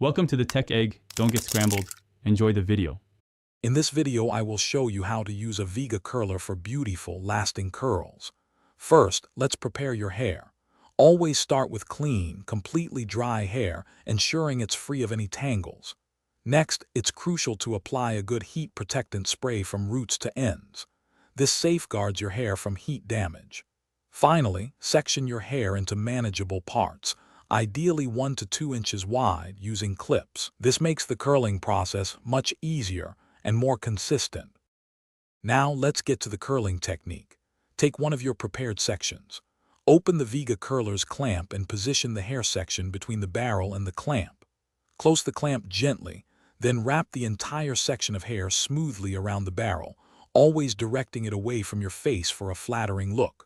Welcome to the Tech Egg. Don't get scrambled. Enjoy the video. In this video, I will show you how to use a Vega curler for beautiful, lasting curls. First, let's prepare your hair. Always start with clean, completely dry hair, ensuring it's free of any tangles. Next, it's crucial to apply a good heat protectant spray from roots to ends. This safeguards your hair from heat damage. Finally, section your hair into manageable parts, ideally 1 to 2 inches wide, using clips. This makes the curling process much easier and more consistent. Now let's get to the curling technique. Take one of your prepared sections. Open the Vega curler's clamp and position the hair section between the barrel and the clamp. Close the clamp gently, then wrap the entire section of hair smoothly around the barrel, always directing it away from your face for a flattering look.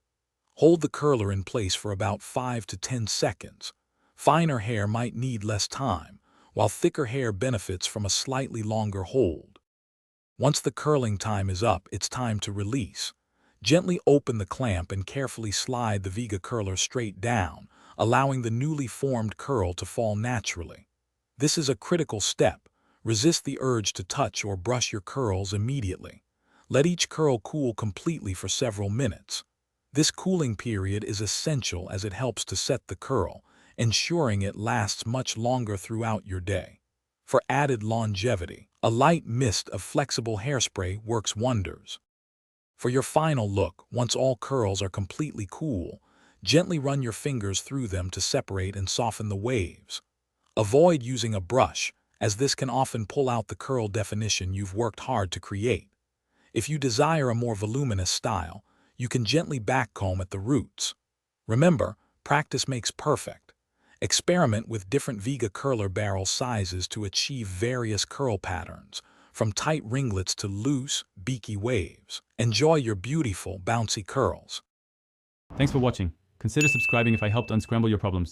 Hold the curler in place for about 5 to 10 seconds. Finer hair might need less time, while thicker hair benefits from a slightly longer hold. Once the curling time is up, it's time to release. Gently open the clamp and carefully slide the Vega curler straight down, allowing the newly formed curl to fall naturally. This is a critical step. Resist the urge to touch or brush your curls immediately. Let each curl cool completely for several minutes. This cooling period is essential as it helps to set the curl, ensuring it lasts much longer throughout your day. For added longevity, a light mist of flexible hairspray works wonders. For your final look, once all curls are completely cool, gently run your fingers through them to separate and soften the waves. Avoid using a brush, as this can often pull out the curl definition you've worked hard to create. If you desire a more voluminous style, you can gently backcomb at the roots. Remember, practice makes perfect. Experiment with different Vega curler barrel sizes to achieve various curl patterns, from tight ringlets to loose, beaky waves. Enjoy your beautiful, bouncy curls. Thanks for watching. Consider subscribing if I helped unscramble your problems.